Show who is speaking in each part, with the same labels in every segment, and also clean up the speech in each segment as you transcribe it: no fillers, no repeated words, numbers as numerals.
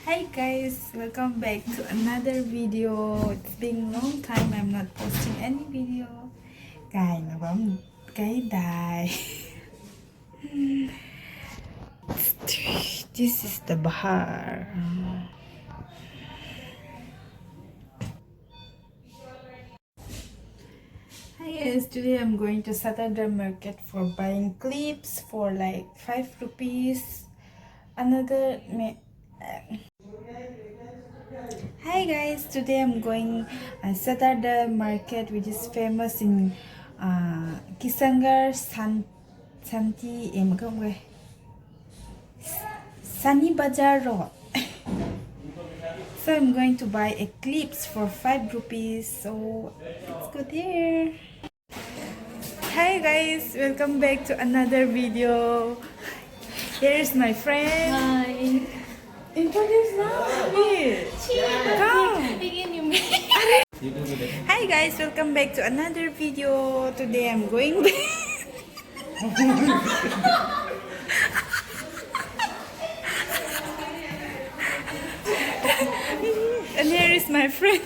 Speaker 1: Hi guys, welcome back to another video. It's been a long time I'm not posting any video. Cái mà bấm cái đài. This is the Bahar. Hi guys, today I'm going to Saturday market for buying clips for like 5 rupees. Hi guys, today I'm going Saturday market, which is famous in Kisangar Shani Bazar Road. So I'm going to buy a clips for 5 rupees. So let's go there. Hi guys, welcome back to another video. Here's my friend.
Speaker 2: Hi.
Speaker 1: Introduce now. Come. Hi guys, welcome back to another video. Today I'm going back. And here is my friend.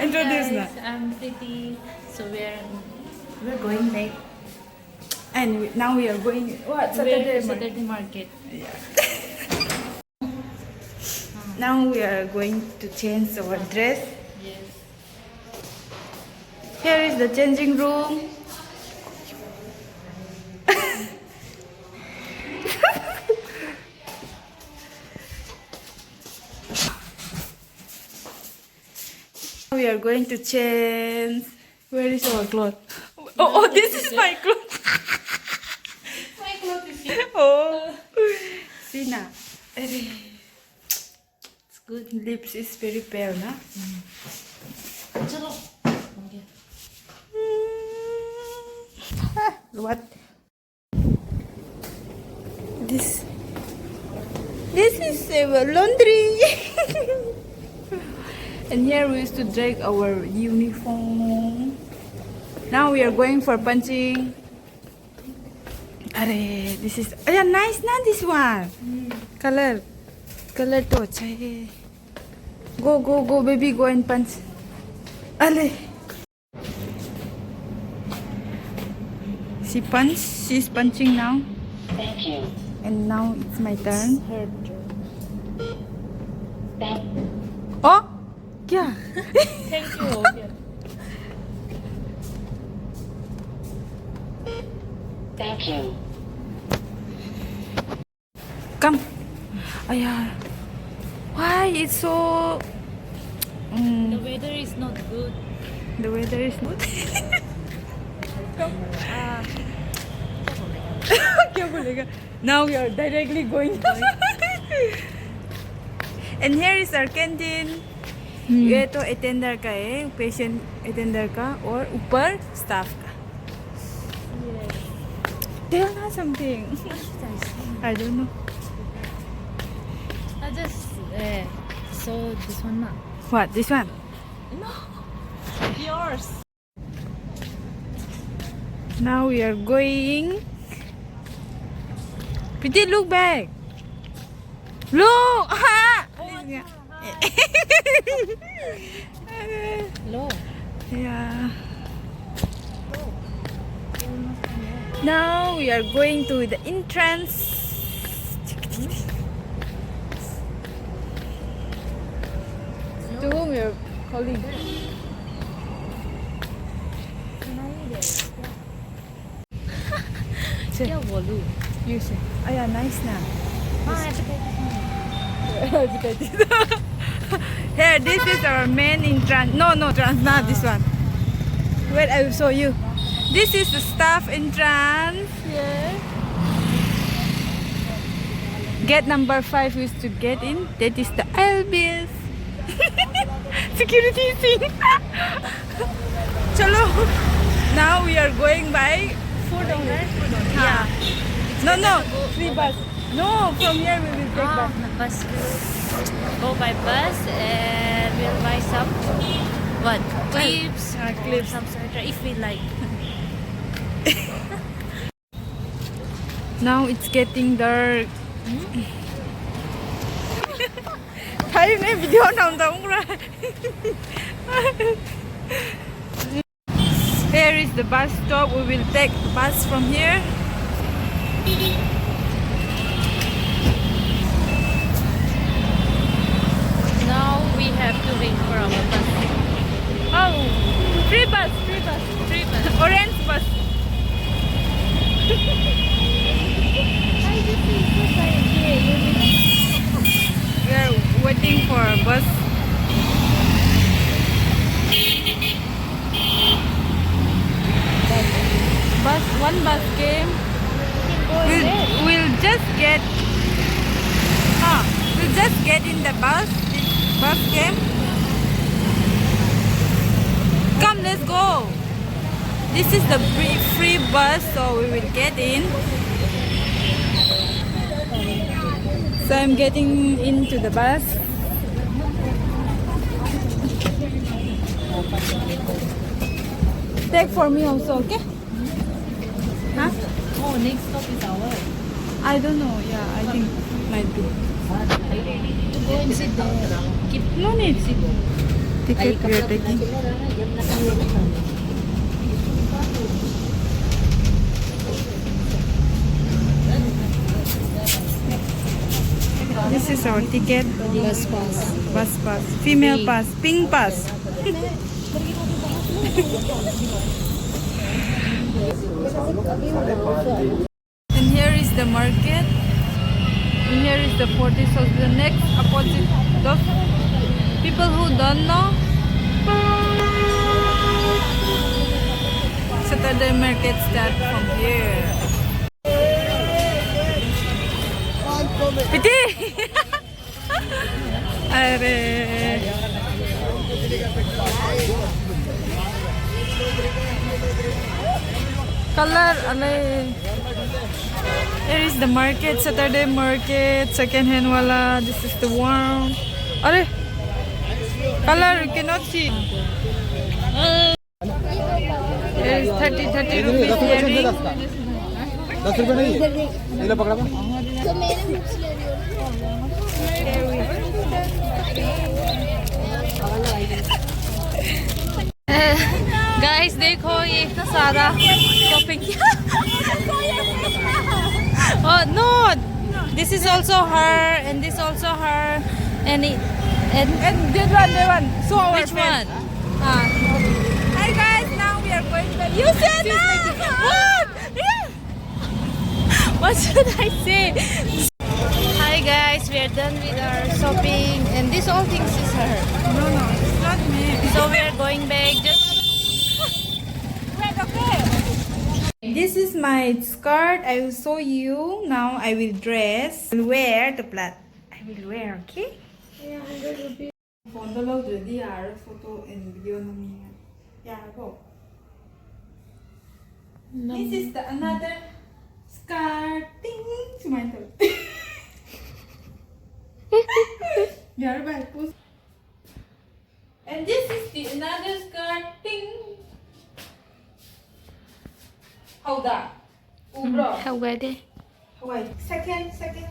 Speaker 1: Introduce now.
Speaker 2: I'm Pretty. So we're going back.
Speaker 1: And now we are going what
Speaker 2: Saturday market.
Speaker 1: Yeah. Now we are going to change our dress.
Speaker 2: Yes.
Speaker 1: Here is the changing room. We are going to change. Where is our cloth? Oh, this is my cloth.
Speaker 2: My clothes is here.
Speaker 1: Oh, see now.
Speaker 2: It's good.
Speaker 1: Lips is very pale, na?
Speaker 2: Chalo. Okay.
Speaker 1: What? This is laundry. And here we used to drag our uniform. Now we are going for punching. Are this is yeah, nice na this one. Color to acha hai. Go baby, go and punch. Ale. She's punching now.
Speaker 2: Thank you.
Speaker 1: And now it's my turn.
Speaker 2: Her turn.
Speaker 1: Oh, क्या?
Speaker 2: Thank you. Okay. Thank you.
Speaker 1: Come. Ayah. Why it's so?
Speaker 2: The weather is not good.
Speaker 1: The weather is not. क्या बोलेगा? Now we are directly going. And here is our canteen. ये तो attender का है, patient attender का और ऊपर staff का. Tell us something. I don't know.
Speaker 2: I just saw this one na.
Speaker 1: What? This one?
Speaker 2: No. Yours.
Speaker 1: Now we are going. Pretty, look back. Look! Ha!
Speaker 2: Low.
Speaker 1: Yeah. Now we are going to the entrance. To whom we are calling?
Speaker 2: क्या बोलूं?
Speaker 1: You say. Ayan, nice na. Here, this is our main entrance. No, trans, not this one. Wait, I will show you. This is the staff entrance.
Speaker 2: Yeah.
Speaker 1: Gate number 5 is to get in. That is the aisle bills. Security thing. Chalo. Now we are going by
Speaker 2: Food owner.
Speaker 1: yeah. No, free bus. No, from here we will take bus.
Speaker 2: Bus. Go by bus and we'll buy some clips.
Speaker 1: Clips.
Speaker 2: Some sweater if we like.
Speaker 1: Now it's getting dark. Thấy này video nào giống ra. Here is the bus stop. We will take bus from here.
Speaker 2: Now we have to wait for our bus.
Speaker 1: Oh, free bus, free bus,
Speaker 2: Free bus.
Speaker 1: orange bus. We are waiting for a bus. One bus came. We'll just get. We'll just get in the bus. This bus came. Come, let's go. This is the free bus, so we will get in. So I'm getting into the bus. Take for me also, okay? Huh?
Speaker 2: Oh, next stop is ours.
Speaker 1: I don't know. Yeah, I think might be.
Speaker 2: Go and sit there. Keep
Speaker 1: No need. Ticket we are taking. This is our ticket.
Speaker 2: bus pass.
Speaker 1: Bus pass. Female pass. Pink pass. And here is the market. And here is the Fortis Hospital. The next opposite. Those people who don't know, Saturday market start from here. Piti! Are. Color, alay. Here is the market, Saturday market, second hand wala. This is the one. Are. Color, you cannot see. There is 30 rupees earring.
Speaker 3: 10 रुपए नहीं ये लो पकड़ा
Speaker 2: Guys, देखो ये इतना सारा shopping किया. Oh no, this is also her and this also her and
Speaker 1: And that one. So our
Speaker 2: which
Speaker 1: friend.
Speaker 2: one?
Speaker 1: Hi guys, now we are going to. You said
Speaker 2: What? What should I say? Hi guys, we are done with our shopping and this all things is her.
Speaker 1: No, it's not me.
Speaker 2: So we are going back. Just
Speaker 1: Wait, okay. This is my skirt. I will show you. Now I will dress. I will wear the plaid. I will wear, okay? Yeah, 100 rupees. Phone to load the photo and video. Yeah, go. This is the another skirt. Ting, smile. And this is the another skirt. Ting. Hold on. Ubro.
Speaker 2: how about it?
Speaker 1: Wait. Second skirt.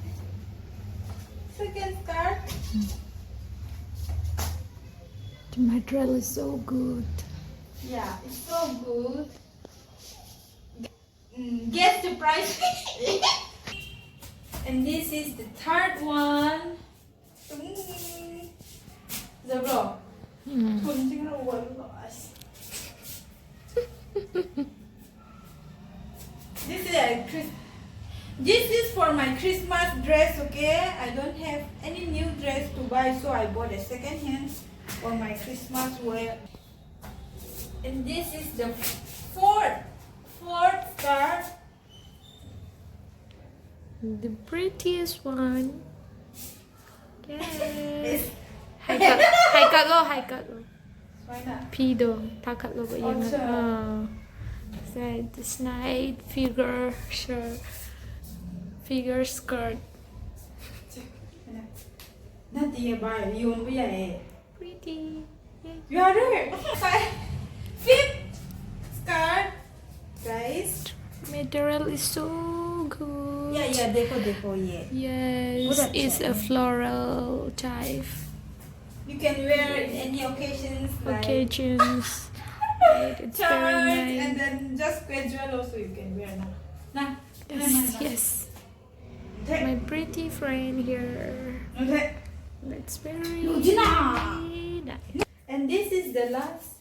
Speaker 2: The material is so good.
Speaker 1: Yeah, it's so good. Guess the price. And this is the third one. The bro. This is for my Christmas dress, okay? I don't have any new dress to buy, so I bought a second hand for my Christmas wear. And this is the fourth skirt.
Speaker 2: The prettiest one. Yes. Hai cắt lo.
Speaker 1: Why not?
Speaker 2: Pido. Ta cắt lo vậy
Speaker 1: Ôi trời.
Speaker 2: So this nice figure shirt. Figure skirt.
Speaker 1: Nothing about you and we are.
Speaker 2: Pretty.
Speaker 1: You are there. Fifth skirt, guys.
Speaker 2: Material is so good.
Speaker 1: Yeah, deco, yeah.
Speaker 2: Yes,
Speaker 1: What
Speaker 2: it's a floral type.
Speaker 1: You can wear in any occasions, like
Speaker 2: Occasions. Right, it's
Speaker 1: church,
Speaker 2: very
Speaker 1: and
Speaker 2: nice.
Speaker 1: then just casual also you can wear now. Nah.
Speaker 2: Yes, yes. My pretty friend here.
Speaker 1: Okay.
Speaker 2: That's very
Speaker 1: Gina!
Speaker 2: nice.
Speaker 1: And this is the last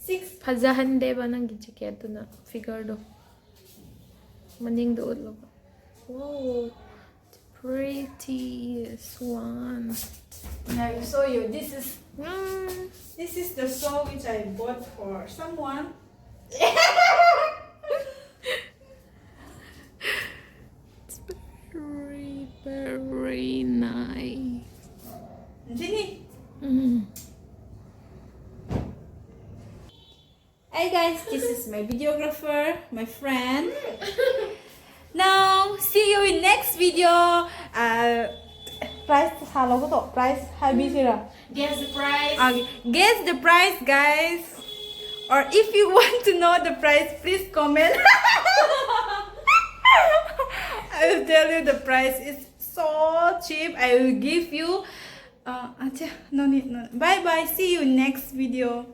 Speaker 1: 6.
Speaker 2: Pazahan de ba nang gijacket na figure do. Maning doon lo. Wow. The prettiest one.
Speaker 1: I will show you. This is
Speaker 2: Mm.
Speaker 1: the shawl which I bought for someone.
Speaker 2: It's very, very nice.
Speaker 1: Gini.
Speaker 2: Mm.
Speaker 1: Hi guys, this is my videographer, my friend. Now, see you in next video. Price hello ko to. Price habi sira.
Speaker 2: Guess the price.
Speaker 1: Guess the price, guys. Or if you want to know the price, please comment. I will tell you the price. It's so cheap. I will give you. No need. Bye bye. See you next video.